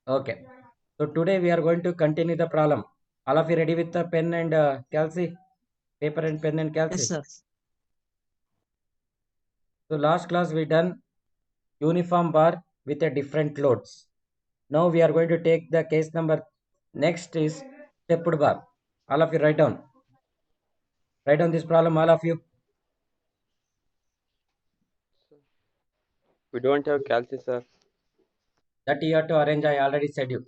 Okay. So today we are going to continue the problem. All of you ready with the pen and calci? Paper and pen and calci? Yes, sir. So last class we done uniform bar with a different loads. Now we are going to take the case number. Next is stepped bar. All of you write down. Write down this problem, all of you. We don't have calci, sir. That you have to arrange, I already said you.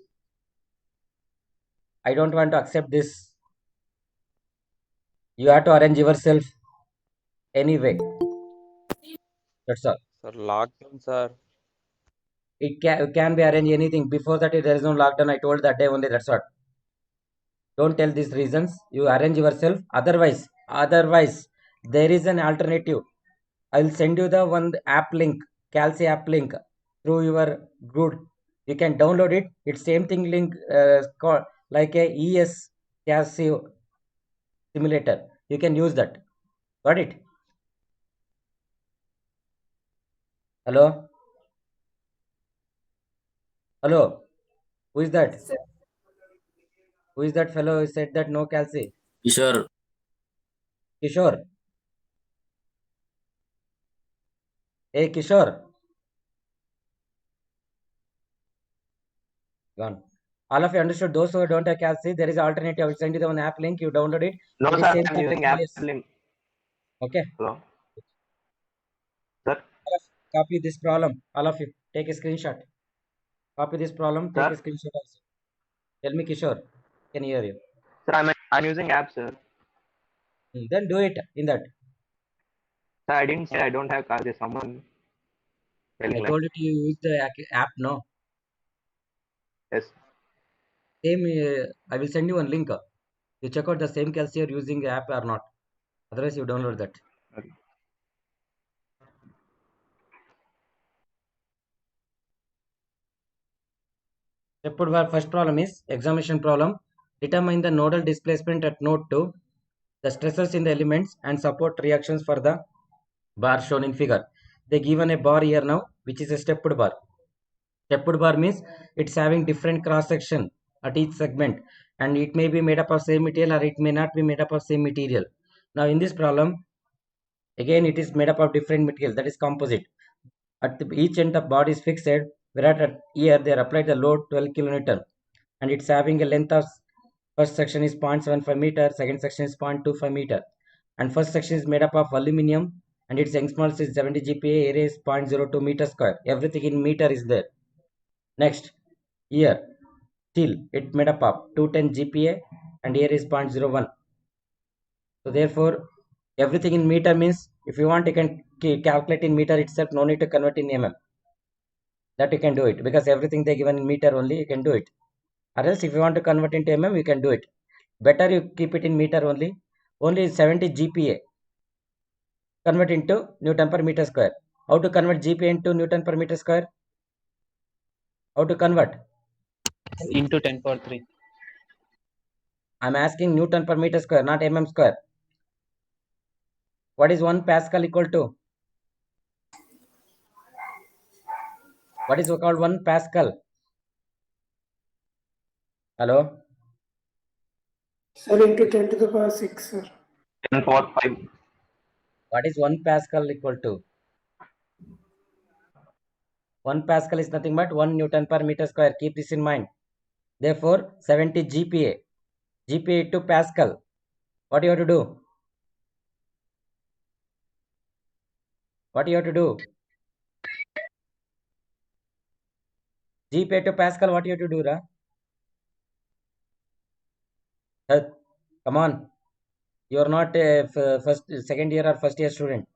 I don't want to accept this. You have to arrange yourself anyway. That's all. Sir, lockdown, sir. It can be arranged anything. Before that, there is no lockdown. I told that day only. That's what. Don't tell these reasons. You arrange yourself. Otherwise, there is an alternative. I will send you the one app link, Calci app link through your group. You can download it. It's same thing link called like a ES Calci simulator. You can use that. Got it? Hello? Hello? Who is that? Who is that fellow who said that no Calci? Kishore. Kishore. Hey Kishore. Gone. All of you understood. Those who don't have Calci, there is an alternative. I will send you the one app link. You download it. No, It is sir, same I'm thing using like app ES. link. Okay. Hello. Sir, Copy this problem. All of you take a screenshot. Copy this problem. Take a sir, screenshot also. Tell me Kishore. Can hear you. sir, I'm using app, sir. Then do it in that. Sir, I didn't say I don't have car. There's someone telling I like told you to use the app. No. yes. Same. I will send you one link. You check out the same Calci you're using the app or not. Otherwise, you download that. Okay. First problem is examination problem. Determine the nodal displacement at node 2, the stresses in the elements and support reactions for the bar shown in figure. They given a bar here now, which is a stepped bar. Stepped bar means it's having different cross section at each segment, and it may be made up of same material or it may not be made up of same material. Now in this problem, again it is made up of different material, that is composite. At each end of bar is fixed, whereas at here they are applied the load 12 kilonewton, and it's having a length of first section is 0.75 meter, second section is 0.25 meter, and first section is made up of aluminium and its Young's is 70 GPa, area is 0.02 meter square. Everything in meter is there. Next, here steel, it made up of 210 GPa and area is 0.01. So therefore, everything in meter means if you want you can calculate in meter itself, no need to convert in mm. That you can do it because everything they given in meter only, you can do it. Or else if you want to convert into mm, you can do it. Better you keep it in meter only. Only 70 GPa. Convert into Newton per meter square. How to convert GPa into Newton per meter square? How to convert? Into 10 power 3. I'm asking Newton per meter square, not mm square. What is 1 Pascal equal to? What is called 1 Pascal? Hello? Sir, into 10 to the power 6, sir. 10 for 5. What is 1 Pascal equal to? 1 Pascal is nothing but 1 Newton per meter square. Keep this in mind. Therefore, 70 GPa. GPa into Pascal. What you have to do? What you have to do? GPa to Pascal, what you have to do, Ra? Come on. You are not a second year or first year student.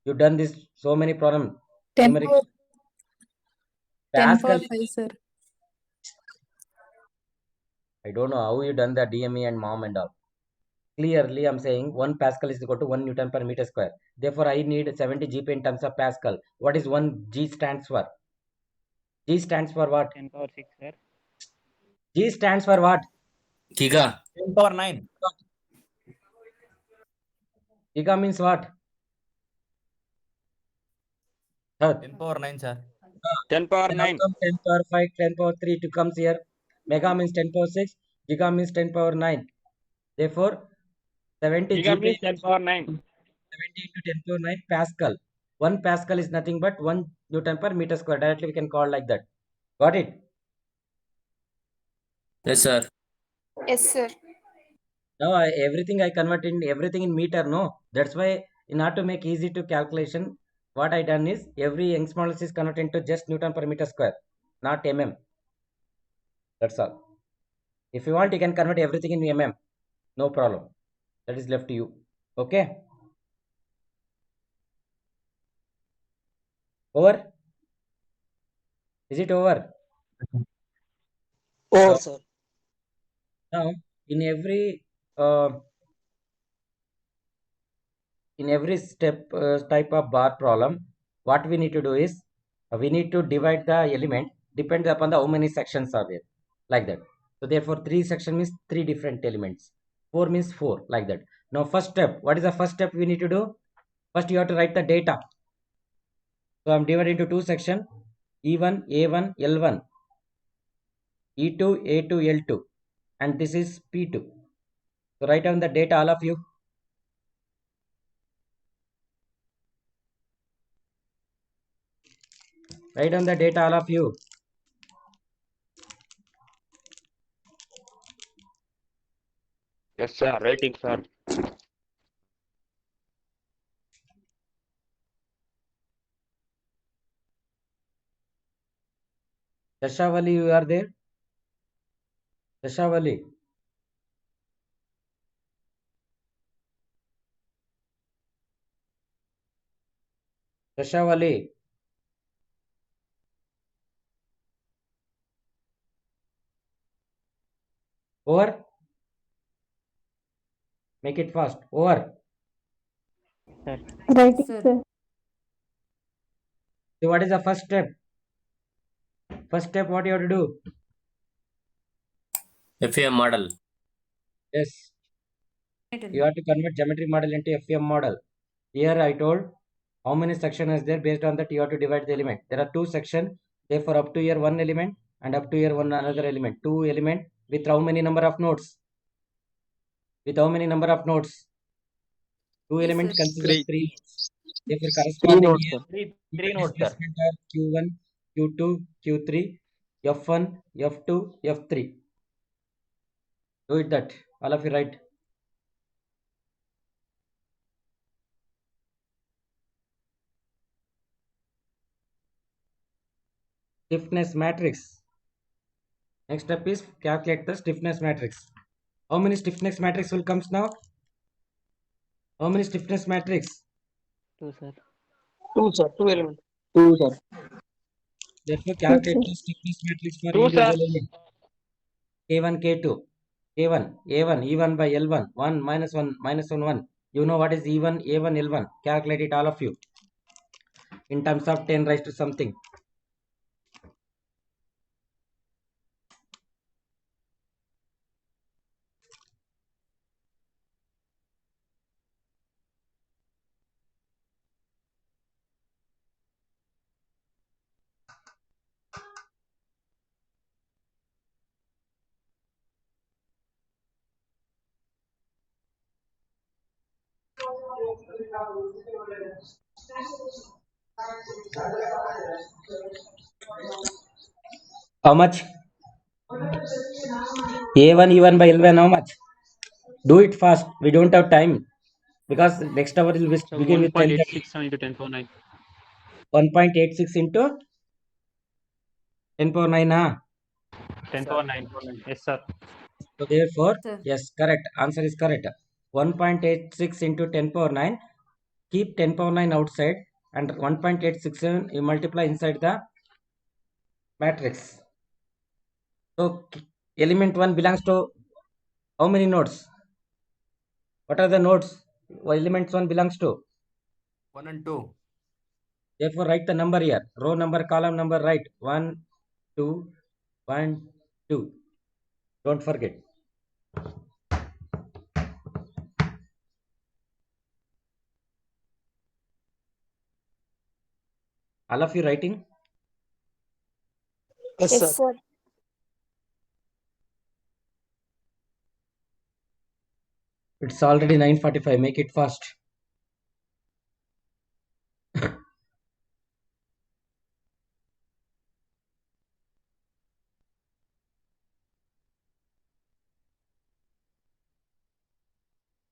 You've done this so many problems. 10 Numeric. power 10 Pascal. power 5, sir. I don't know how you done the DME and mom and all. Clearly, I'm saying 1 Pascal is equal to 1 Newton per meter square. Therefore, I need 70 GPa in terms of Pascal. What is 1 G stands for? G stands for what? 10 power 6, sir. G stands for what? Giga. 10 power 9. Giga means what? 10 power 9, sir. 10 power Then how 9. come 10 power 5, 10 power 3 to comes here? Mega means 10 power 6, giga means 10 power 9. Therefore, 70 Giga GPa means 10 into power 9. 70 into 10 power 9 Pascal. 1 Pascal is nothing but 1 Newton per meter square. Directly we can call like that. Got it? Yes, sir. Yes, sir. Now everything I convert in everything in meter. No, that's why in order to make easy to calculation, what I done is every Young's modulus is converted into just Newton per meter square, not mm. That's all. If you want, you can convert everything in mm. No problem. That is left to you. Okay. Over. Is it over? Over, sir. Now in uh, every step type of bar problem, what we need to do is we need to divide the element depends upon the how many sections are there, like that. So therefore 3 section means 3 different elements, 4 means 4, like that. Now first step, what is the first step we need to do? First you have to write the data. So I'm divided into 2 section, E1 A1 L1, E2 A2 L2, and this is P2. So write down the data, all of you. Write down the data, all of you. Yes, sir. Writing, sir. Dashavali, you are there? Dashavali. Dashavali. Over. Make it fast. Over. Writing, sir. So what is the first step? First step, what you have to do? FEM model. Yes. You have to convert geometry model into FEM model. Here I told how many section is there. Based on that, you have to divide the element. There are 2 sections. Therefore, up to here 1 element and up to here one another element. 2 element with how many number of nodes? With how many number of nodes? 2 elements consist of 3 nodes. Therefore, corresponding nodes, here, sir. the displacement are Q1, Q2, Q3, F1, F2, F3. Do it that. All of you write. Stiffness matrix. Next step is calculate the stiffness matrix. How many stiffness matrix will comes now? How many stiffness matrix? 2, sir. 2, sir. 2 elements. 2, sir. Therefore, calculate the stiffness matrix for 2, sir. individual element. K1, K2, K1, A1, E1 by L1, 1 minus 1 minus 1 1. You know what is E1, A1, L1. Calculate it, all of you, in terms of 10 raised to something. How much? A1, E1 by L1, how much? Do it fast. We don't have time. Because next hour will So begin with 10:30. 1.86 into 10 power 9. 1.86 into 10 power 9. 10 power 9. Yes, sir. So therefore, yes, correct. Answer is correct. 1.86 into 10 power 9. Keep 10 power 9 outside and 1.867 you multiply inside the matrix. So element 1 belongs to how many nodes? What are the nodes? Elements 1 belongs to? 1 and 2. Therefore, write the number here. Row number, column number, write 1, 2, 1, 2. Don't forget. All of you writing? Yes, Yes, sir. sir. It's already 9:45. Make it fast.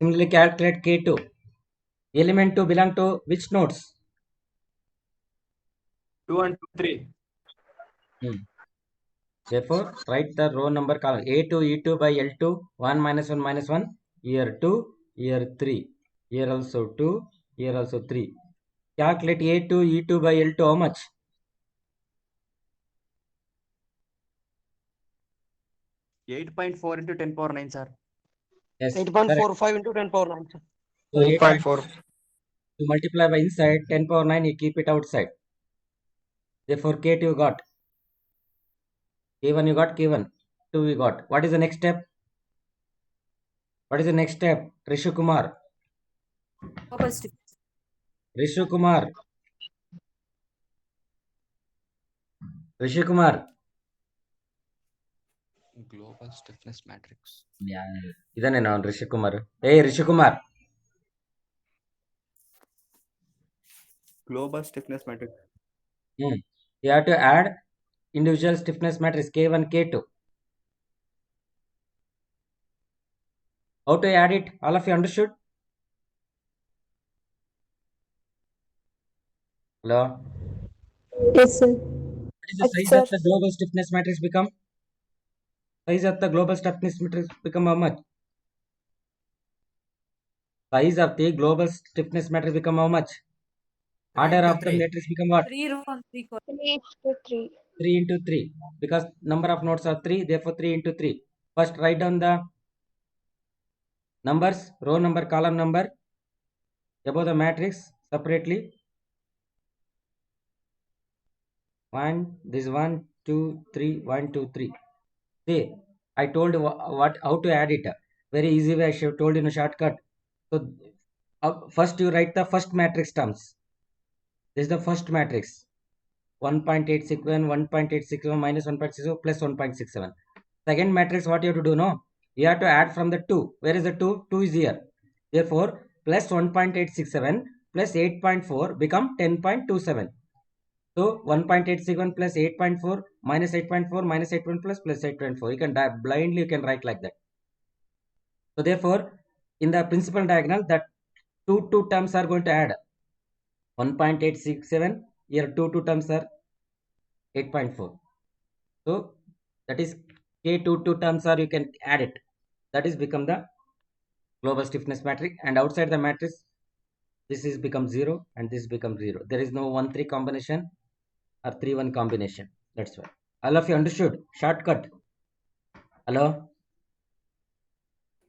Similarly, calculate K2. Element 2 belong to which nodes? 2 and 3. Therefore, write the row number column. A2 E2 by L2 1 minus 1 minus 1. Here 2, here 3. Here also 2, here also 3. Calculate A2 E2 by L2 how much? 8.4 into 10 power 9, sir. Yes, correct. 8.45 into 10 power 9, sir. So 8.4. To multiply by inside 10 power 9, you keep it outside. Therefore, K2 you got. K1 you got, K1. 2 we got. What is the next step? What is the next step? Rishu Kumar. Rishu Kumar. Rishi Kumar. Global stiffness matrix. Yeah, ಇದನ್ನೇ ನಾವು Rishi Kumar. Hey, Rishi Kumar. Global stiffness matrix. You have to add individual stiffness matrix K1, K2. How to add it? All of you understood? Hello? Yes, sir. What is the Yes, size sir. of the global stiffness matrix become? Size of the global stiffness matrix become how much? Size of the global stiffness matrix become how much? Order of the matrix become what? 3 is to 3. 3 into 3. Because number of nodes are 3, therefore 3 into 3. First write down the numbers, row number, column number above the matrix separately. 1, this 1, 2, 3, 1, 2, 3. See, I told you how to add it. Very easy way I should told in a shortcut. So first you write the first matrix terms. This is the first matrix. 1.861, 1.861 minus 1.60 plus 1.67. Second matrix, what you have to do, no? You have to add from the 2. Where is the 2? 2 is here. Therefore, plus 1.867 plus 8.4 become 10.27. So 1.861 plus 8.4 minus 8.4 minus 8.1 plus 8.4. You can blindly you can write like that. So therefore, in the principal diagonal, that two terms are going to add 1.867. Here two terms are 8.4. So that is K2 terms are you can add it. That is become the global stiffness matrix, and outside the matrix this is become 0 and this becomes 0. There is no 1-3 combination or 3-1 combination. That's why. All of you understood? Shortcut. Hello?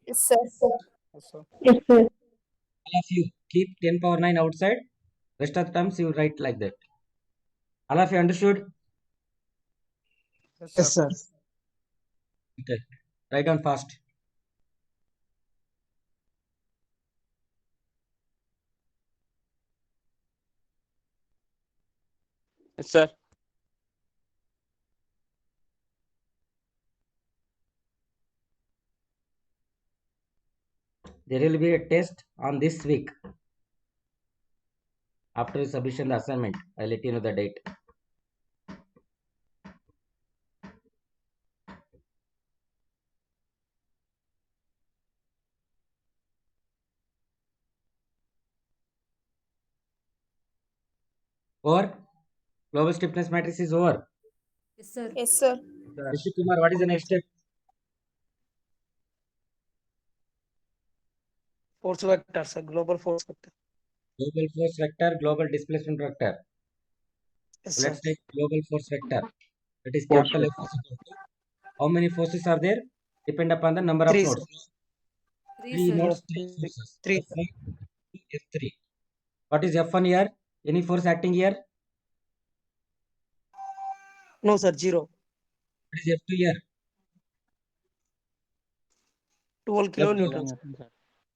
Yes, sir. Yes, sir. Yes, sir. All of you keep 10 power 9 outside. Rest of the terms you write like that. All of you understood? Yes, sir. Okay. Write down fast. Yes, sir. There will be a test on this week. After you submission the assignment, I'll let you know the date. Over? Global stiffness matrix is over. Yes, sir. Yes, sir. Rishi Kumar, what is the next step? Force vector, sir. Global force vector. Global force vector, global displacement vector. Yes, So sir. let's take global force vector. That is capital F is equal to how many forces are there? Depend upon the number of 3, nodes. sir. 3 nodes, 3 3, forces. 3, sir. F1, F3. What is F1 here? Any force acting here? No, sir. 0. What is F2 here? 12 kilonewtons.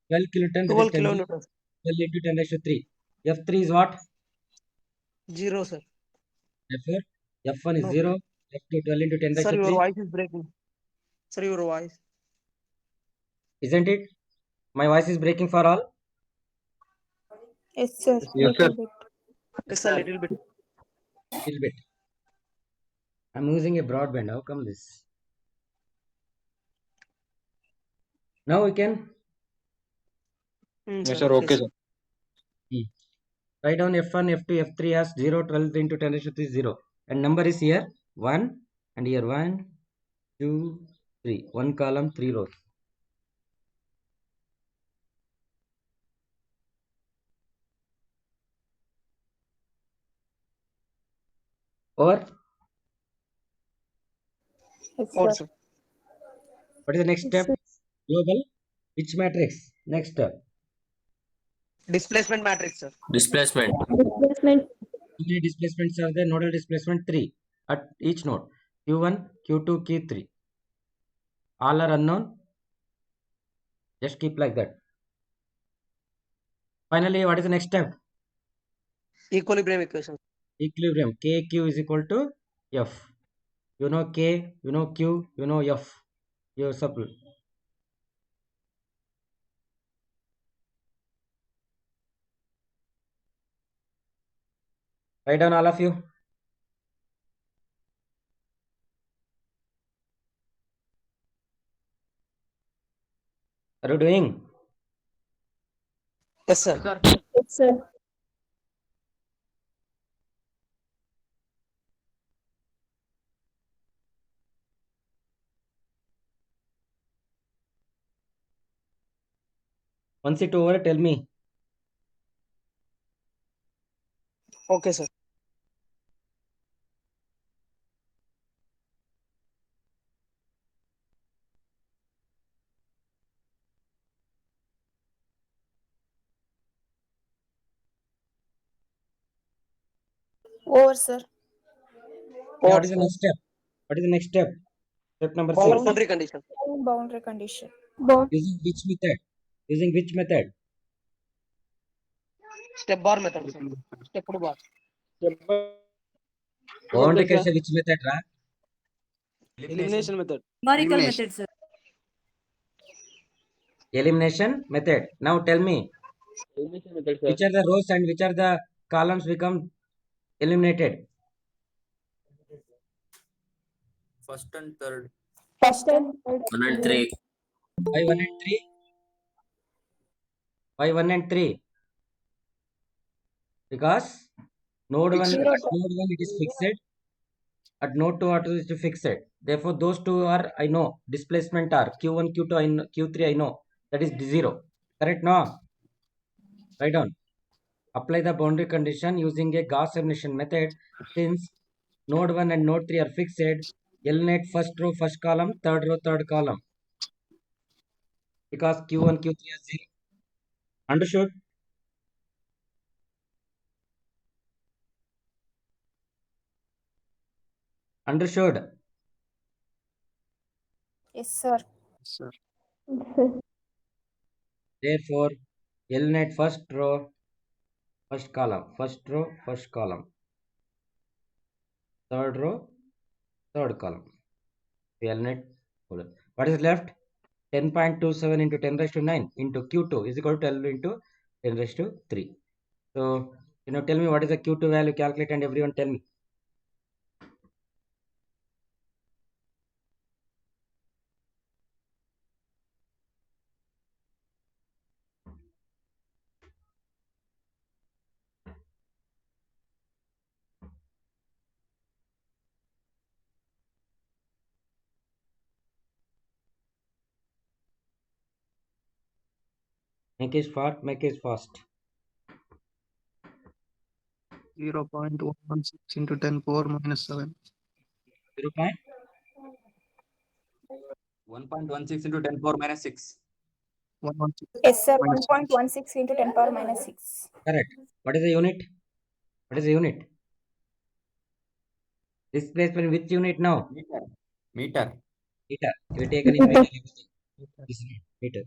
12 kilonewtons. 12 kilonewtons. 12 into 10 raised to 3. F3 is what? 0, sir. Therefore, F1 is No. 0. F to 12 into 10 raised Sir, to your 3. voice is breaking. Sir, your voice. Isn't it? My voice is breaking for all. Yes, sir. Yes, sir. Little bit. Yes, sir, little bit. Little bit. I'm using a broadband. How come this? Now we can Yes, sir. Okay, sir. write down F1, F2, F3 as 0, 12 into 10 raised to 3 is 0. And number is here 1 and here 1, 2, 3. 1 column, 3 rows. Or Yes, Four, sir. sir. what is the next step? Global. Which matrix? Next step. Displacement matrix, sir. Displacement. Displacement. How many displacements are there? Nodal displacement 3 at each node. Q1, Q2, Q3. All are unknown. Just keep like that. Finally, what is the next step? Equilibrium equation. Equilibrium. KQ is equal to F. You know K, you know Q, you know F. You're supple. Write down all of you. Are you doing? Yes, sir. Yes, sir. Once it over, tell me. Okay, sir. Over, sir. Okay, Or what is the next step? What is the next step? Step number 6. boundary condition. Boundary condition. Bound. Using which method? Using which method? Step bar method, sir. Step bar. Boundary condition which method, ra? Elimination method. Numerical method, sir. Elimination method. Now tell me, which are the rows and which are the columns become eliminated? First and third. First and third. 1 and 3. Why 1 and 3? Why 1 and 3? Because node 1 Zero. at node 1 it is fixed. At node 2 it is fixed. Therefore, those two are I know. Displacement are Q1, Q2, I know, Q3 I know. That is 0. Correct? No? Write down. Apply the boundary condition using a Gauss elimination method. Since node 1 and node 3 are fixed, eliminate first row, first column, third row, third column. Because Q1, Q3 are 0. Understood? Understood? Yes, sir. Sir. Therefore, eliminate first row, first column. First row, first column. Third row, third column. We eliminate. What is left? 10.27 into 10 raised to 9 into Q2 is equal to 12 into 10 raised to 3. So, tell me what is the Q2 value, calculate, and everyone tell me. Make it fast, make it fast. 0.116 into 10 power minus 7. 0 point? 1.16 into 10 power minus 6. 116. Yes, sir. Minus 1.16 into 10 power minus 6. Correct. What is the unit? What is the unit? Displacement which unit now? Meter. Meter. Meter. You taken in meter. This is meter.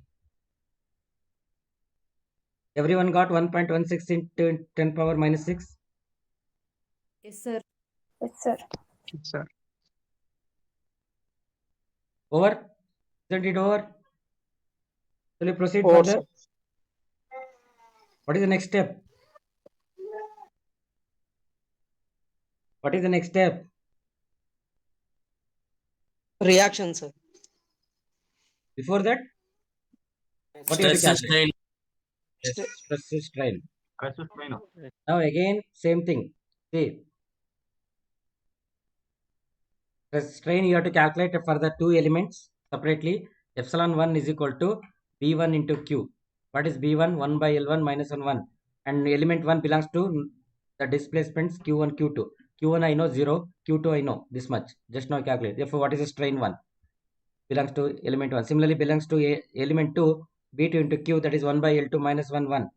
Everyone got 1.16 into 10 power minus 6? Yes, sir. Yes, sir. Sir. Over? Isn't it over? Shall we proceed Over, further? sir. What is the next step? What is the next step? Reaction, sir. Before that, what do you have to Stress calculate? strain. Yes, stress strain. Versus strain. Now again, same thing. See, stress strain you have to calculate for the two elements separately. Epsilon 1 is equal to B1 into Q. What is B1? 1 by L1 minus 1, 1. And element 1 belongs to the displacements Q1, Q2. Q1 I know 0, Q2 I know this much. Just now calculate. Therefore, what is the strain 1? Belongs to element 1. Similarly, belongs to element 2, B2 into Q, that is 1 by L2 minus 1, 1.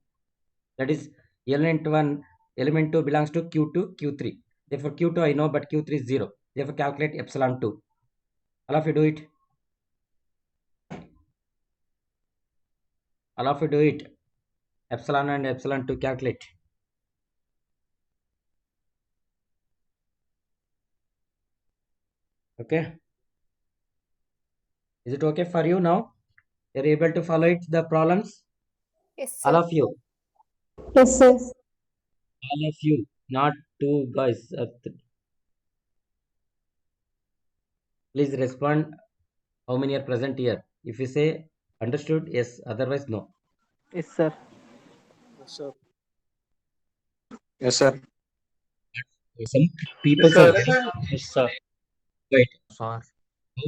That is element 1, element 2 belongs to Q2, Q3. Therefore, Q2 I know, but Q3 is 0. Therefore, calculate epsilon 2. All of you do it. All of you do it. Epsilon and epsilon 2 calculate. Okay. Is it okay for you now? You're able to follow it, the problems? Yes, All sir. of you. Yes, sir. All of you. Not two guys. Please respond how many are present here. If you say understood, yes. Otherwise, no. Yes, sir. Yes, sir. Yes, sir. Some people are very Yes, sir. quiet. Sir. How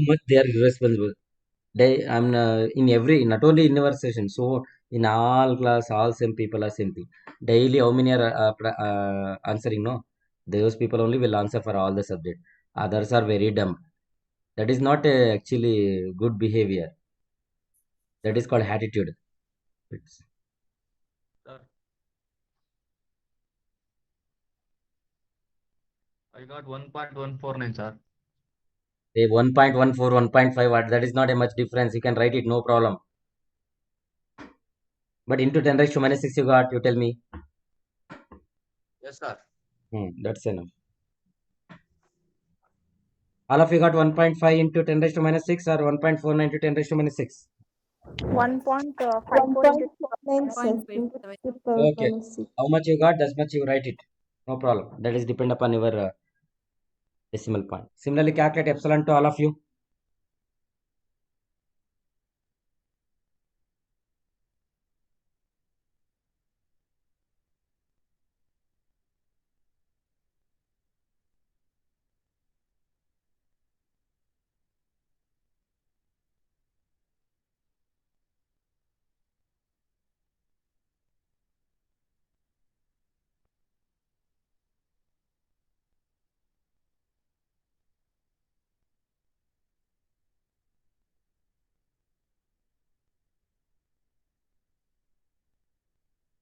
much they are irresponsible. I'm in every, not only in our session. So in all class, all same people are same thing. Daily, how many are answering? No, those people only will answer for all the subject. Others are very dumb. That is not actually good behavior. That is called attitude. It's, Sir. I got 1.149, sir. 1.14, 1.5. That is not a much difference. You can write it, no problem. But into 10 raised to minus 6 you got, you tell me. Yes, sir. That's enough. All of you got 1.5 into 10 raised to minus 6 or 1.49 into 10 raised to minus 6? 1.54 into 10 Okay. How much you got, that's much you write it. No problem. That is depend upon your decimal point. Similarly, calculate epsilon to all of you.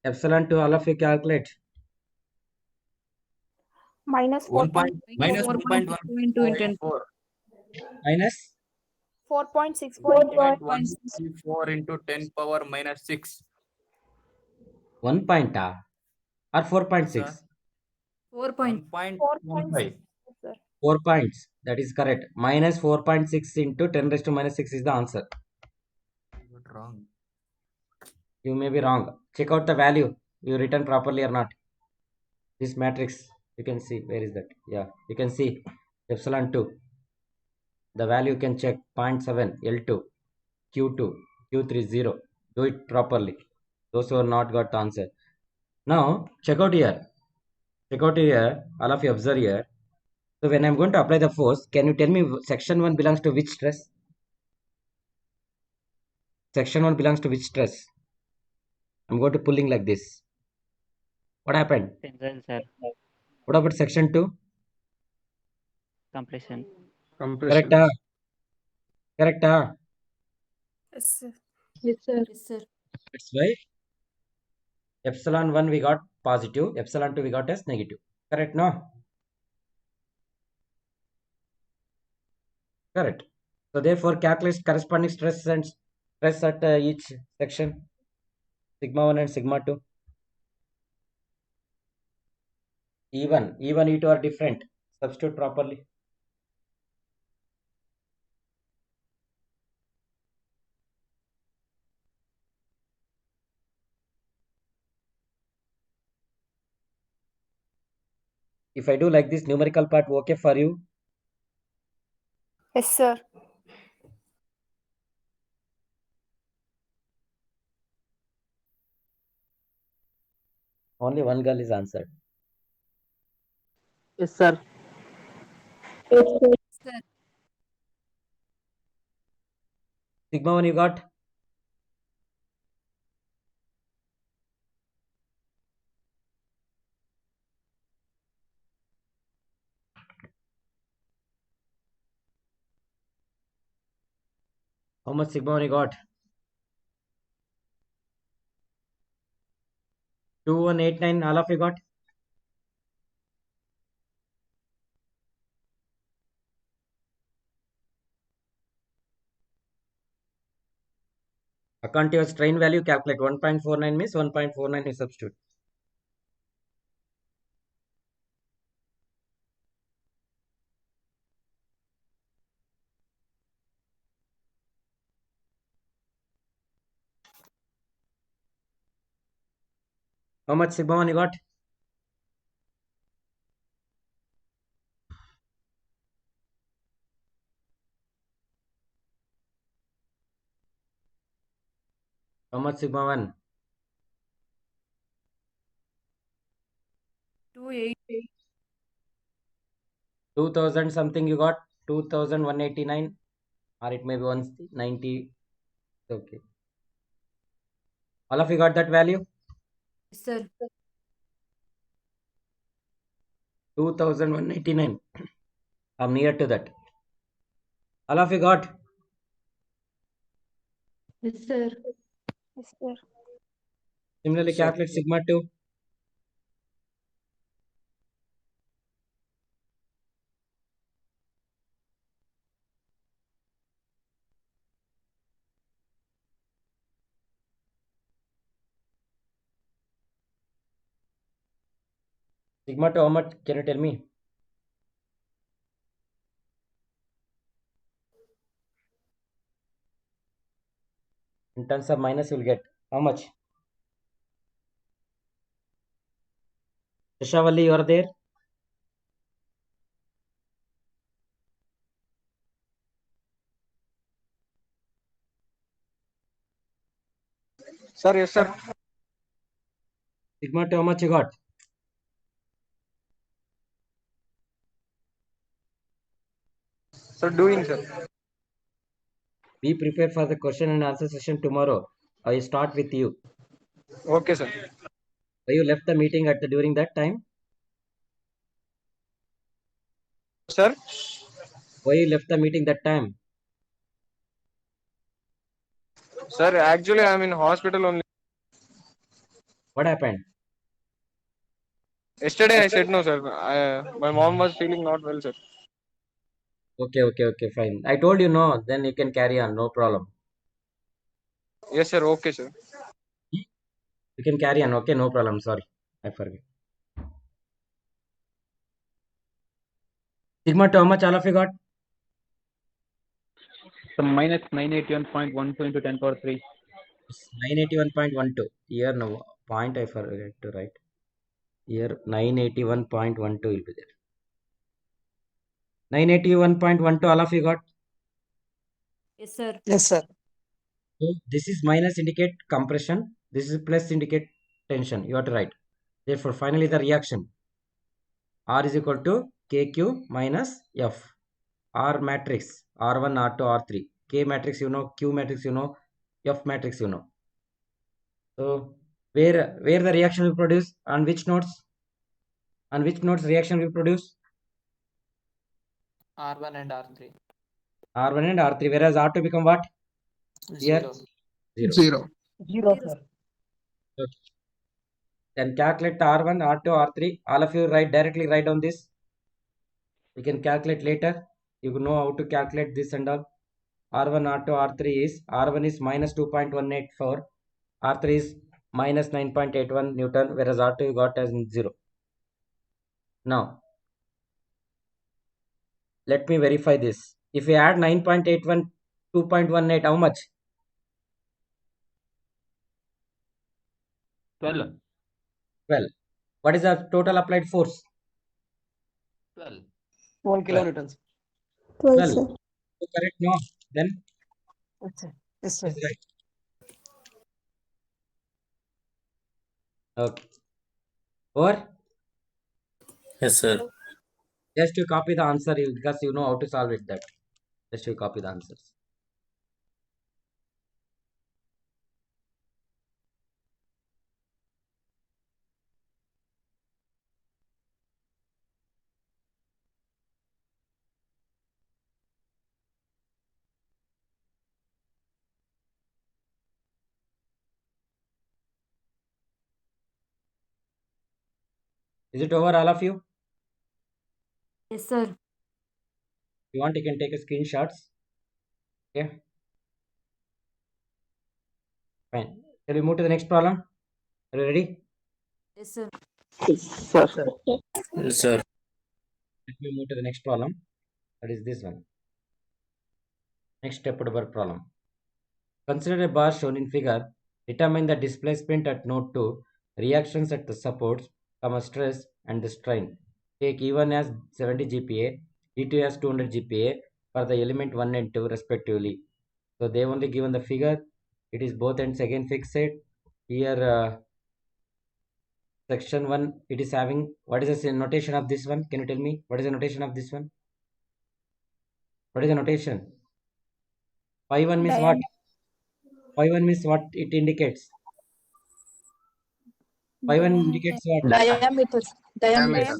Epsilon to all of you calculate. minus 1.1 into 10. Minus 4.64 into 1.134 into 10 power minus 6. 1 point or 4.6? Sir. 1.15. 4 points. That is correct. Minus 4.6 into 10 raised to minus 6 is the answer. Wrong. You may be wrong. Check out the value. You written properly or not. This matrix, you can see. Where is that? Yeah, you can see epsilon 2. The value you can check 0.7, L2, Q2, Q3, 0. Do it properly. Those who are not got the answer. Now, check out here. Check out here. All of you observe here. So when I'm going to apply the force, can you tell me section 1 belongs to which stress? Section 1 belongs to which stress? I'm going to pulling like this. What happened? Tensile, sir. What about section 2? Compression. Correct? Correct? Yes, sir. Yes, sir. That's why epsilon 1 we got positive, epsilon 2 we got as negative. Correct? No? Correct. So therefore calculate corresponding stress and stress at each section. Sigma 1 and sigma 2. E1, E2 are different. Substitute properly. If I do like this numerical part, okay for you? Yes, sir. Only one girl is answered. Yes, sir. Sir. Sigma 1 you got? How much Sigma 1 you got? 2189, all of you got? According to your strain value, calculate 1.49 means 1.49 is substitute. How much Sigma 1 you got? How much Sigma 1? 288. 2000 something you got? 2189 or it may be 190. Okay. All of you got that value? Sir. 2189. I'm near to that. All of you got? Yes, sir. Yes, sir. Similarly, Yes, sir. calculate Sigma 2. Sigma 2, how much? Can you tell me? In terms of minus, you'll get how much? Shashavalli, you are there? Sir, yes, sir. Sigma 2, how much you got? Sir, doing, sir. Be prepared for the question and answer session tomorrow. I start with you. Okay, sir. Why you left the meeting at during that time? Sir, Why you left the meeting that time? sir, actually, I'm in hospital only. What happened? Yesterday, I said no, sir. My mom was feeling not well, sir. Okay, fine. I told you no, then you can carry on, no problem. Yes, sir. Okay, sir. You can carry on, okay, no problem. Sorry, I forget. Sigma 2, how much all of you got? So minus 981.12 into 10 power 3. 981.12. Here, no point I forget to write. Here, 981.12 will be there. 981.12, all of you got? Yes, sir. Yes, sir. So, this is minus indicate compression. This is plus indicate tension. You have to write. Therefore, finally, the reaction R is equal to KQ minus F. R matrix R1, R2, R3. K matrix you know, Q matrix you know, F matrix you know. So where the reaction will produce, on which nodes? On which nodes reaction will produce? R1 and R3. R1 and R3. Whereas R2 become what? Here? Zero. Zero. Zero, sir. Okay. Then calculate the R1, R2, R3. All of you directly write down this. You can calculate later. You know how to calculate this and all. R1, R2, R3 is R1 is minus 2.184, R3 is minus 9.81 Newton, whereas R2 you got as 0. Now, let me verify this. If we add 9.81, 2.18, how much? 12. 12. What is the total applied force? 12. 12 kilonewtons. 12. So correct, no? Then Yes, sir. Yes, sir. is right. Okay. Or Yes, sir. just you copy the answer because you know how to solve it. That just you copy the answers. Is it over, all of you? Yes, sir. If you want, you can take a screenshots. Okay. Fine. Shall we move to the next problem? Are you ready? Yes, sir. Sir, sir. Yes, sir. Let me move to the next problem. That is this one. Next step of our problem. Consider a bar shown in figure. Determine the displacement at node 2, reactions at the supports, stress and the strain. Take E1 as 70 GPa, E2 as 200 GPa for the element 1 and 2 respectively. So they only given the figure. It is both ends again fixed. Here section 1, it is having, what is the notation of this one? Can you tell me? What is the notation of this one? What is the notation? Phi 1 means what? Phi 1 means what it indicates? Phi 1 indicates what? Diameter. Diameter.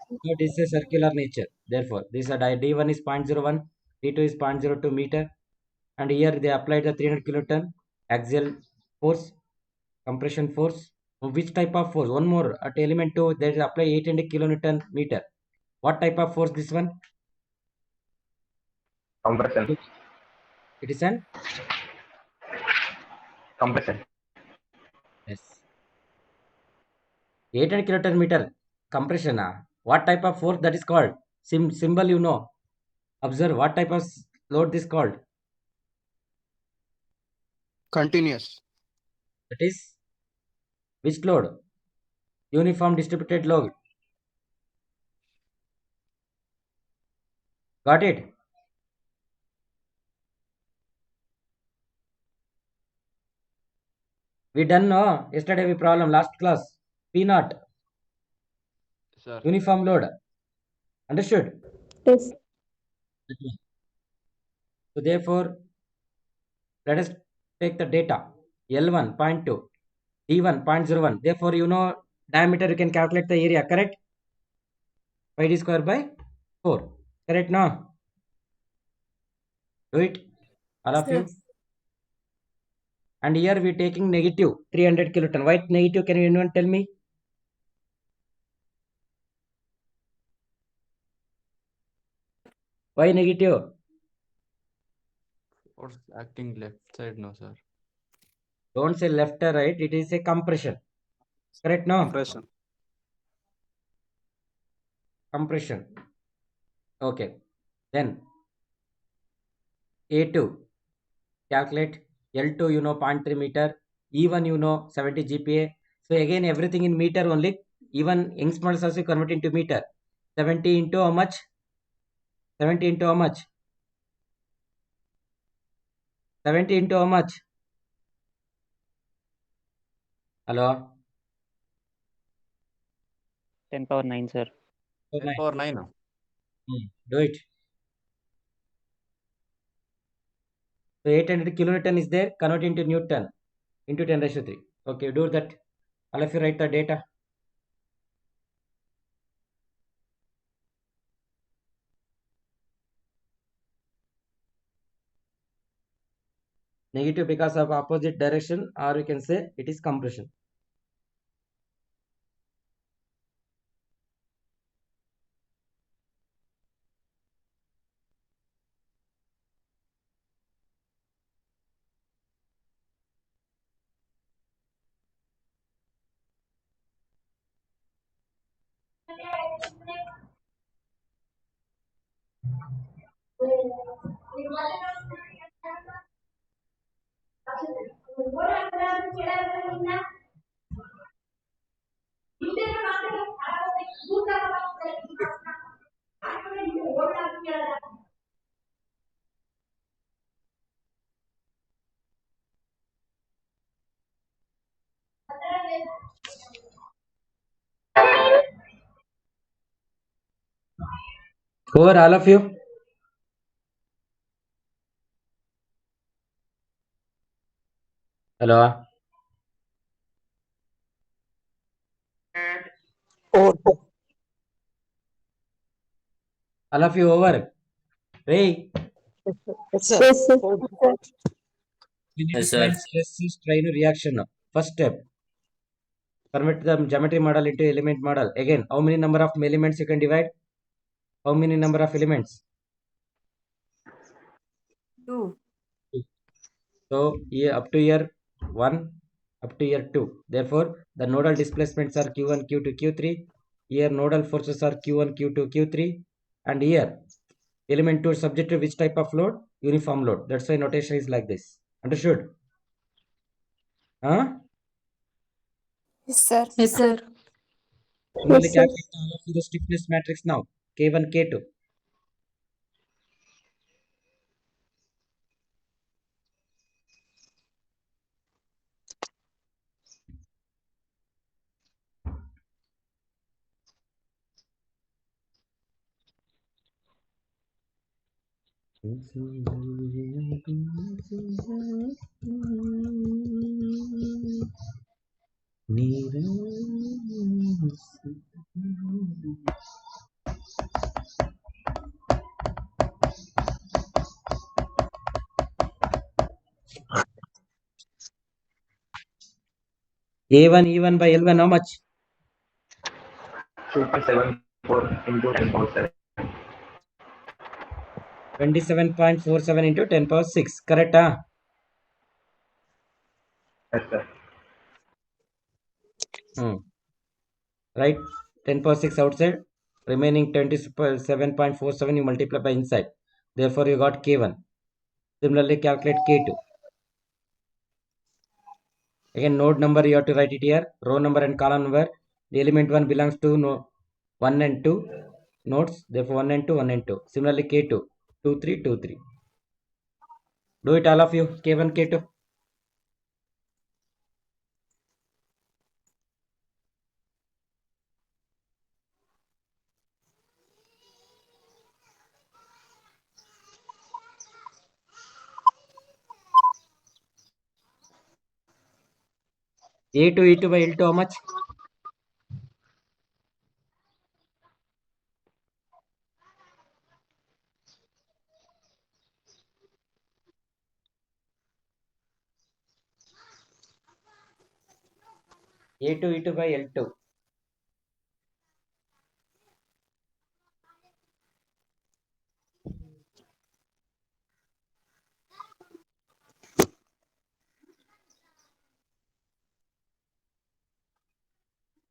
So this is a circular nature. Therefore, this is D1 is 0.01, D2 is 0.02 meter. And here they applied the 300 kiloton axial force, compression force. Which type of force? One more at element 2, they apply 800 kilonewton meter. What type of force this one? Compression. It is an? Compression. Yes. 800 kiloton meter compression. What type of force that is called? Symbol you know. Observe what type of load this called. Continuous. That is which load? Uniform distributed load. Got it? We done no? Yesterday we problem last class. P naught. Sir. Uniform load. Understood? Yes. So therefore, let us take the data. L1 0.2, D1 0.01. Therefore, you know diameter you can calculate the area, correct? Pi d square by 4. Correct now? Do it, all of you. And here we taking negative 300 kiloton. Why negative? Can anyone tell me? Why negative? Force acting left side, no, sir. Don't say left or right. It is a compression. Correct now? Compression. Compression. Okay. Then A2. Calculate. L2 you know 0.3 meter. E1 you know 70 GPa. So again everything in meter only. Even Young's modulus also convert into meter. 70 into how much? 70 into how much? 70 into how much? Hello? 10 power 9, sir. 10 power 9. Do it. So 800 kilonewton is there. Convert into Newton into 10 raised to 3. Okay, do that. All of you write the data. Negative because of opposite direction, or you can say it is compression. Over, all of you. Hello. Over. All of you over. Hey, Yes, sir. Yes, sir. Over. we need Yes, to find sir. stress strain reaction now. First step, convert the geometry model into element model. Again, how many number of elements you can divide? How many number of elements? 2. So here up to year 1, up to year 2. Therefore, the nodal displacements are Q1, Q2, Q3. Here nodal forces are Q1, Q2, Q3. And here element 2 is subject to which type of load? Uniform load. That's why notation is like this. Understood? Huh? Yes, sir. Yes, sir. Similarly, calculate all of the stiffness matrix now. K1, K2. A1 E1 by L1 how much? 2.74 into 10 power 7. 27.47 into 10 power 6. Correct? Huh? Yes, sir. Right? 10 power 6 outside. Remaining 27.47 you multiply by inside. Therefore, you got K1. Similarly, calculate K2. Again, node number you have to write it here. Row number and column number. The element 1 belongs to 1 and 2 nodes. Therefore, 1 and 2, 1 and 2. Similarly, K2. 2, 3, 2, 3. Do it all of you. K1, K2. A2 E2 by L2 how much? A2 E2 by L2.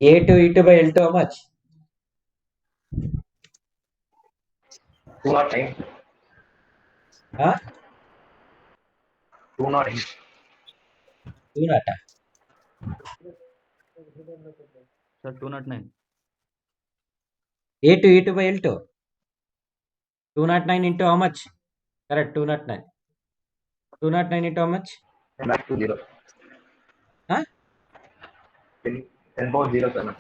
A2 E2 by L2 how much? 209. Huh? 209. 2 not. Sir, 209. A2 E2 by L2. 209 into how much? Correct, 209. 209 into how much? And back to 0. Huh? 10 power 0, sir.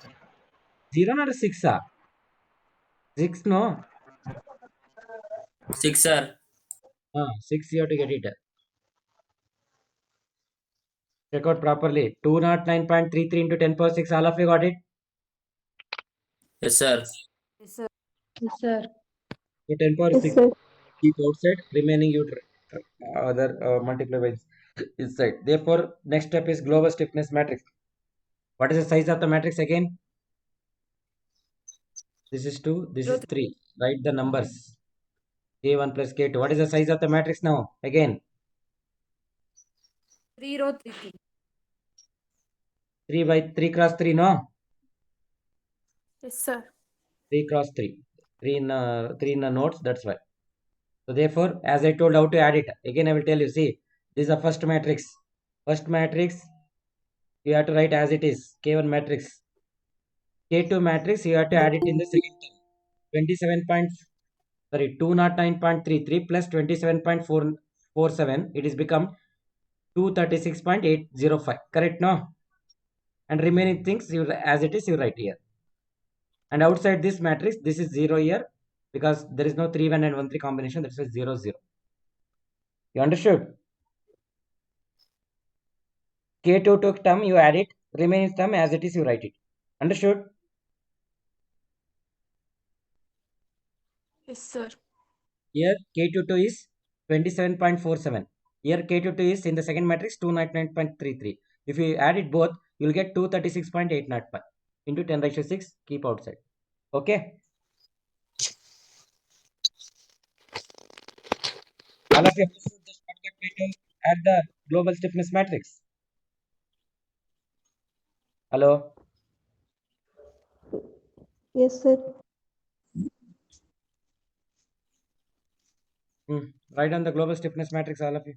0 not 6 ah? 6 no? 6, sir. 6 you have to get it. Check out properly. 209.33 into 10 power 6. All of you got it? Yes, sir. Yes, sir. Yes, sir. So 10 power 6. Keep outside. Remaining you other multiply by inside. Therefore, next step is global stiffness matrix. What is the size of the matrix again? This is 2. This is 3. Write the numbers. K1 plus K2. What is the size of the matrix now? Again. 3 row 3 3. 3 by 3 cross 3 no? Yes, sir. 3 cross 3. 3 in the nodes. That's why. So therefore, as I told how to add it. Again, I will tell you. See, this is the first matrix. First matrix, you have to write as it is. K1 matrix. K2 matrix, you have to add it in the second term. 209.33 plus 27.447. It is become 236.805. Correct, no? And remaining things, you as it is, you write here. And outside this matrix, this is 0 here, because there is no 3 1 and 1 3 combination. That's why 0 0. You understood? K2 term you add it, remaining term as it is you write it. Understood? Yes, sir. Here K22 is 27.47. Here K22 is in the second matrix 299.33. If you add it both, you will get 236.805 into 10⁻⁶. Keep outside. Okay. All of you understood the shortcut way to add the global stiffness matrix. Hello. Yes, sir. Write down the global stiffness matrix, all of you.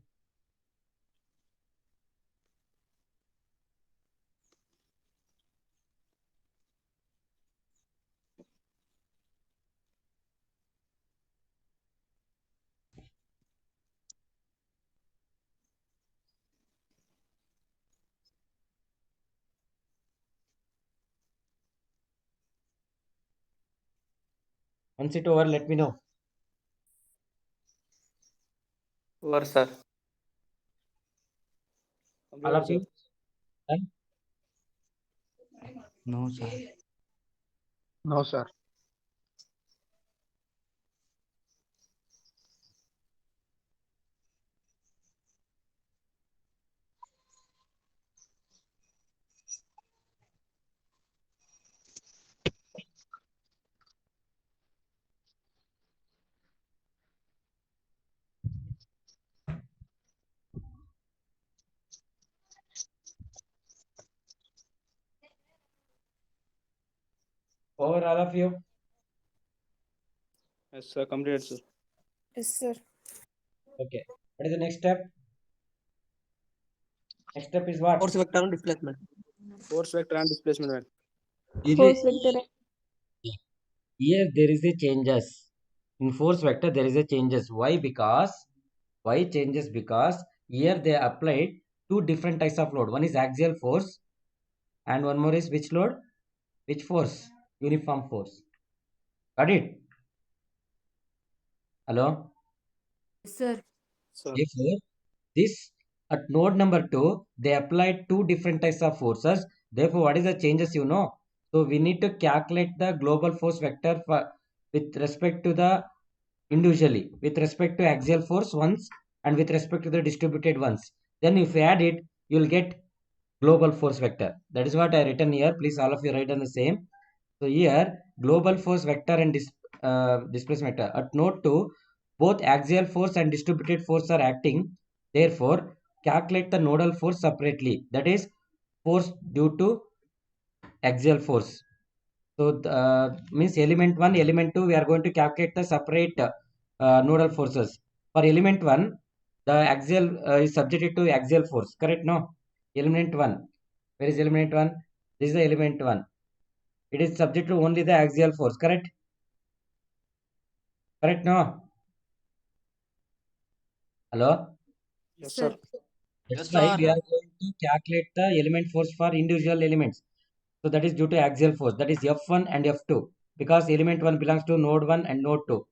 Once it over, let me know. Over, sir. All of you. Done? No, sir. No, sir. Over, all of you. Yes, sir. Completed, sir. Yes, sir. Okay. What is the next step? Next step is what? Force vector and displacement. Force vector and displacement. Force vector. Here there is a changes. In force vector there is a changes. Why? Because why changes? Because here they applied two different types of load. One is axial force and one more is which load? Which force? Uniform force. Got it? Hello? Yes, sir. Sir. Therefore, this at node number 2, they applied two different types of forces. Therefore, what is the changes you know? So we need to calculate the global force vector for with respect to the individually, with respect to axial force once and with respect to the distributed ones. Then if you add it, you will get global force vector. That is what I written here. Please all of you write on the same. So here global force vector and displacement vector. At node 2, both axial force and distributed force are acting. Therefore, calculate the nodal force separately. That is force due to axial force. So means element 1, element 2, we are going to calculate the separate nodal forces. For element 1, the axial is subjected to axial force. Correct? No? Element 1. Where is element 1? This is the element 1. It is subject to only the axial force. Correct? Correct? No? Hello? Yes, sir. That's why we are going to calculate the element force for individual elements. So that is due to axial force. That is F1 and F2. Because element 1 belongs to node 1 and node 2.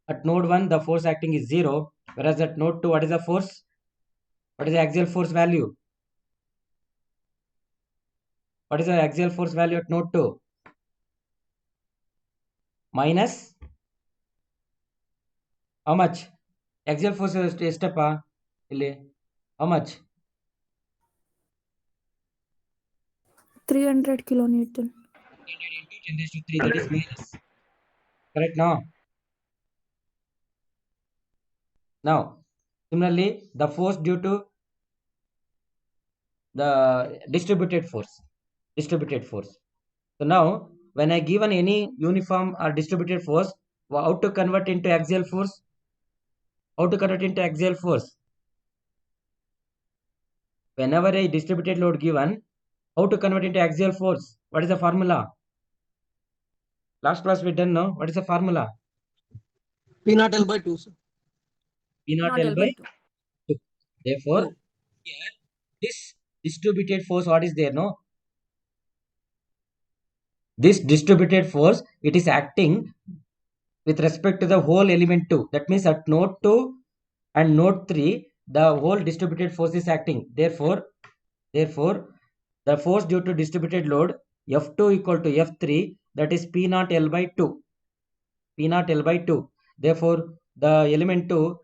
At node 1, the force acting is 0. Whereas at node 2, what is the force? What is the axial force value? What is the axial force value at node 2? Minus how much? Axial force is step how much? 300 kilonewton. 100 into 10⁻³ that is minus. Correct now? Now, similarly, the force due to the distributed force. So now, when I given any uniform or distributed force, how to convert into axial force? Whenever a distributed load given, how to convert into axial force? What is the formula? Last class we done now. What is the formula? P naught L by 2, sir. P naught L by 2. Therefore, Two. here this distributed force, what is there? No, this distributed force, it is acting with respect to the whole element 2. That means at node 2 and node 3, the whole distributed force is acting. Therefore, the force due to distributed load F2 equal to F3, that is P naught L by 2. P naught L by 2. Therefore, the element 2,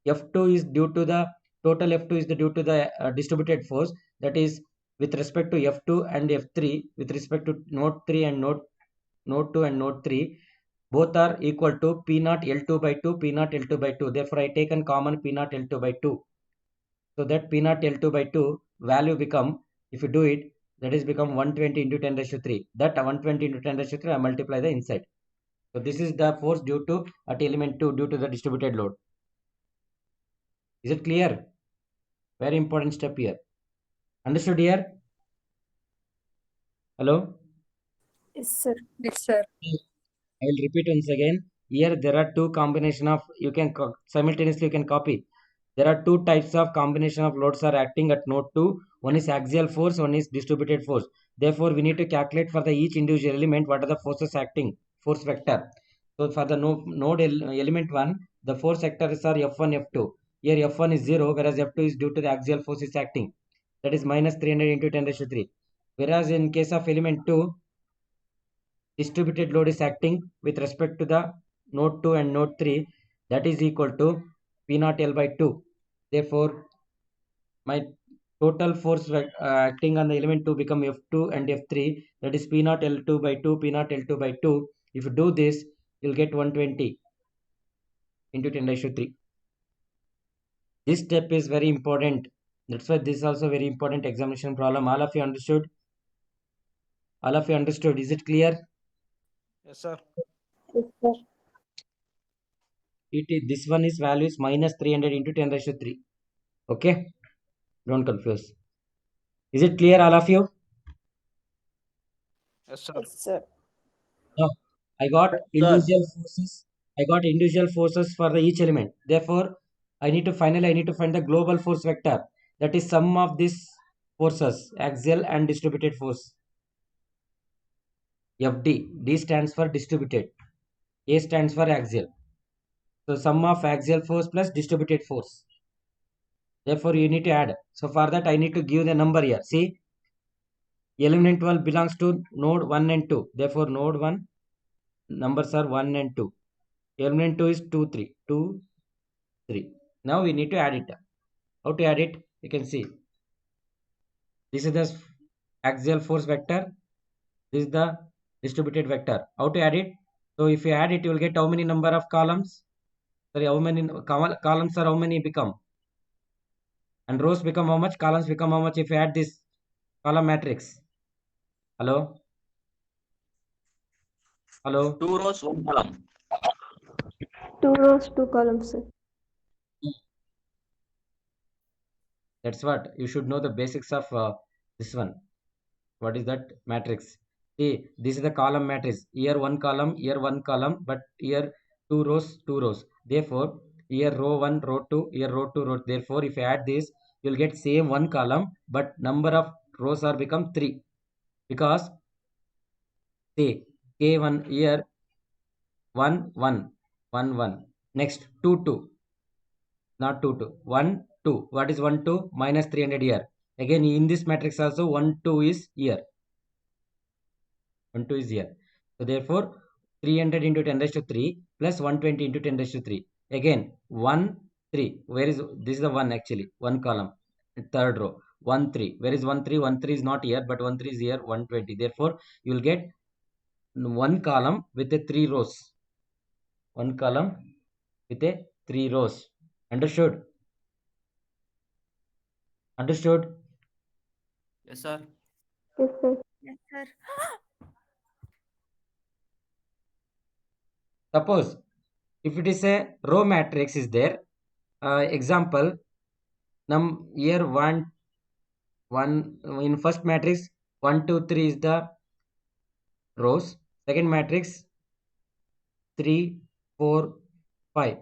F2 is due to the total F2 is due to the distributed force, that is with respect to F2 and F3, with respect to node 3 and node 2 and node 3, both are equal to P naught L2 by 2, P naught L2 by 2. Therefore, I taken common P naught L2 by 2. So that P naught L2 by 2 value become, if you do it, that is become 120 into 10 raised to 3. That 120 into 10 raised to 3, I multiply the inside. So this is the force due to at element 2 due to the distributed load. Is it clear? Very important step here. Understood here? Hello? Yes, sir. Yes, sir. I will repeat once again. Here there are two combination of, you can simultaneously you can copy. There are two types of combination of loads are acting at node 2. One is axial force, one is distributed force. Therefore, we need to calculate for the each individual element what are the forces acting, force vector. So for the node element 1, the force vectors are F1, F2. Here F1 is 0, whereas F2 is due to the axial force is acting. That is minus 300 into 10 raised to 3. Whereas in case of element 2, distributed load is acting with respect to the node 2 and node 3, that is equal to P naught L by 2. Therefore, my total force acting on the element 2 become F2 and F3, that is P naught L2 by 2, P naught L2 by 2. If you do this, you'll get 120 into 10 raised to 3. This step is very important. That's why this is also very important examination problem. All of you understood? All of you understood? Is it clear? Yes, sir. Yes, sir. This one is value is minus 300 into 10 raised to 3. Okay? Don't confuse. Is it clear, all of you? Yes, sir. Yes, sir. Now, I got individual forces. I got individual forces for the each element. Therefore, I need to find the global force vector. That is sum of these forces, axial and distributed force. FD. D stands for distributed. A stands for axial. So sum of axial force plus distributed force. Therefore, you need to add. So for that, I need to give the number here. See, element 12 belongs to node 1 and 2. Therefore, node 1 numbers are 1 and 2. Element 2 is 2, 3. 2, 3. Now we need to add it. How to add it? You can see. This is the axial force vector. This is the distributed vector. How to add it? So if you add it, you will get how many number of columns? Sorry, how many columns are how many become? And rows become how much? Columns become how much if you add this column matrix? Hello? Hello? 2 rows, 1 column. 2 rows, 2 columns, sir. That's what you should know the basics of this one. What is that matrix? See, this is the column matrix. Here one column, but here 2 rows, 2 rows. Therefore, here row 1, row 2, here row 2, row. Therefore, if you add this, you'll get same one column, but number of rows are become 3. Because, see, K1 here 1, 1, 1, 1. Next 2, 2. Not 2, 2. 1, 2. What is 1, 2? Minus 300 here. Again, in this matrix also 1, 2 is here. 1, 2 is here. So therefore, 300 into 10 raised to 3 plus 120 into 10 raised to 3. Again, 1, 3. Where is, this is the 1 actually. 1 column. Third row. 1, 3. Where is 1, 3? 1, 3 is not here, but 1, 3 is here. 120. Therefore, you will get 1 column with a 3 rows. 1 column with a 3 rows. Understood? Understood? Yes, sir. Yes, sir. Yes, sir. Suppose if it is a row matrix is there, example, here 1 in first matrix 1, 2, 3 is the rows. Second matrix 3, 4, 5.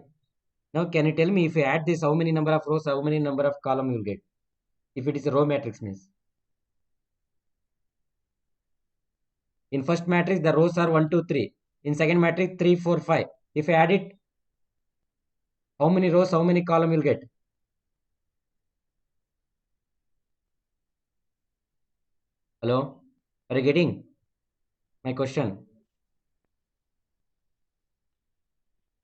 Now can you tell me if you add this, how many number of rows, how many number of column you will get? If it is a row matrix means. In first matrix the rows are 1, 2, 3. In second matrix 3, 4, 5. If I add it, how many rows, how many column you'll get? Hello? Are you getting my question?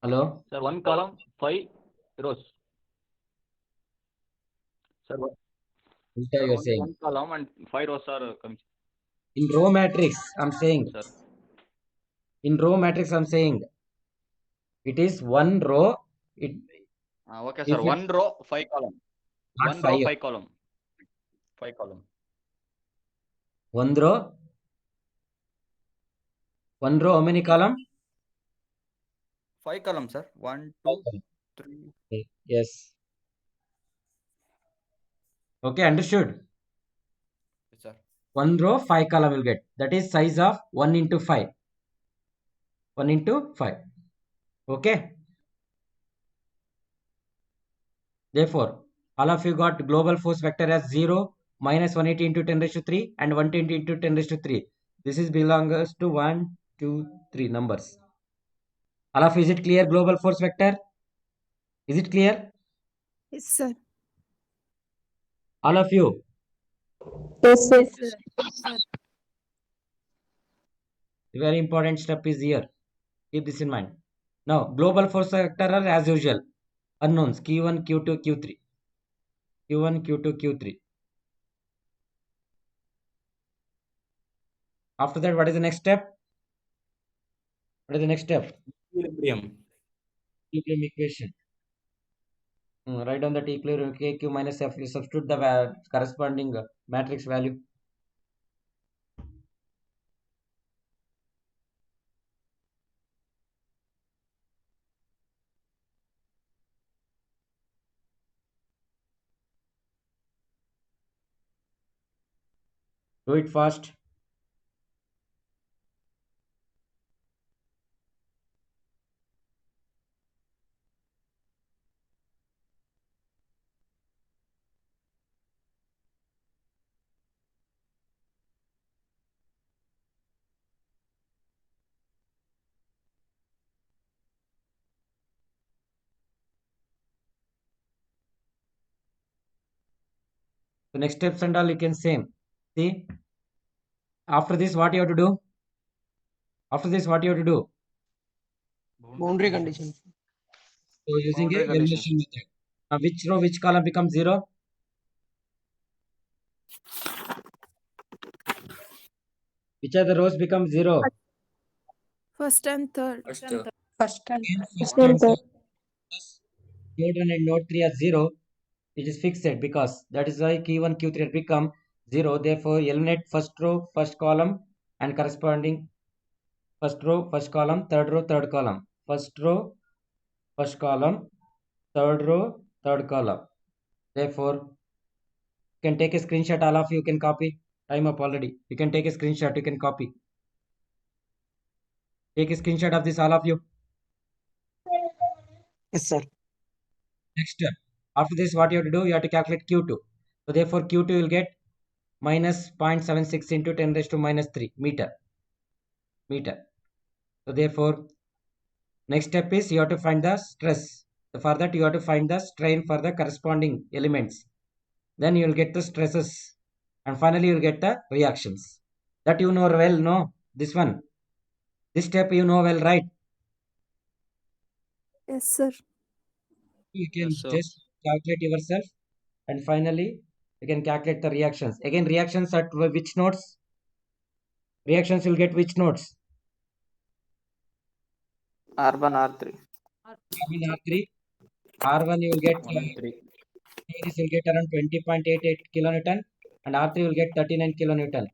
Hello? Sir, one column, 5 rows. Sir, Which are you saying? one column and 5 rows are coming. In row matrix, I'm saying. Sir. In row matrix, I'm saying. It is one row. It Okay, if sir. it- One row, 5 column. not One five. row, 5 column. 5 column. One row. One row, how many column? 5 column, sir. 1, 2, 3. Okay, yes. Okay, understood. Yes, sir. One row, 5 column will get. That is size of 1 into 5. 1 into 5. Okay. Therefore, all of you got global force vector as 0, minus 180 into 10 raised to 3 and 120 into 10 raised to 3. This is belongs to 1, 2, 3 numbers. All of you, is it clear global force vector? Is it clear? Yes, sir. All of you. Yes, sir. The very important step is here. Keep this in mind. Now, global force vector are as usual. Unknowns Q1, Q2, Q3. Q1, Q2, Q3. After that, what is the next step? What is the next step? Equilibrium. Equilibrium equation. Write down the equilibrium KQ minus F. You substitute the corresponding matrix value. Do it fast. The next steps and all you can same. See, after this, what you have to do? After this, what you have to do? Boundary condition. So using Boundary a condition. elimination method. Now, which row, which column becomes 0? Which are the rows become 0? First and third. First and Again, First first and and third. node 1 and node 3 are 0. It is fixed because that is why Q1, Q3 have become 0. Therefore, eliminate first row, first column and corresponding first row, first column, third row, third column. First row, first column, third row, third column. Therefore, you can take a screenshot. All of you can copy. Time up already. You can take a screenshot. You can copy. Take a screenshot of this, all of you. Yes, sir. Next step. After this, what you have to do? You have to calculate Q2. So therefore, Q2 will get minus 0.76 into 10 raised to minus 3 meter. So therefore, next step is you have to find the stress. So for that, you have to find the strain for the corresponding elements. Then you will get the stresses. And finally, you will get the reactions. That you know well, no? This one. This step you know well, right? Yes, sir. You can Yes, sir. just calculate yourself. And finally, you can calculate the reactions. Again, reactions at which nodes? Reactions will get which nodes? R1, R3. R1, R3. R1 you will get 1 and 3. this will get around 20.88 kilonewton and R3 will get 39 kilonewton.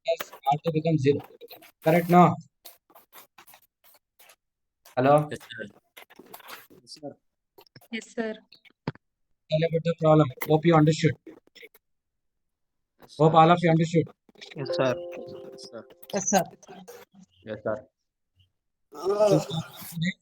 Yes, R2 becomes 0. Correct now? Hello? Yes, sir. Yes, sir. Yes, sir. Tell about the problem. Hope you understood. Yes, Hope sir. all of you understood. Yes, sir. Yes, sir. Yes, sir. Yes, sir. So, today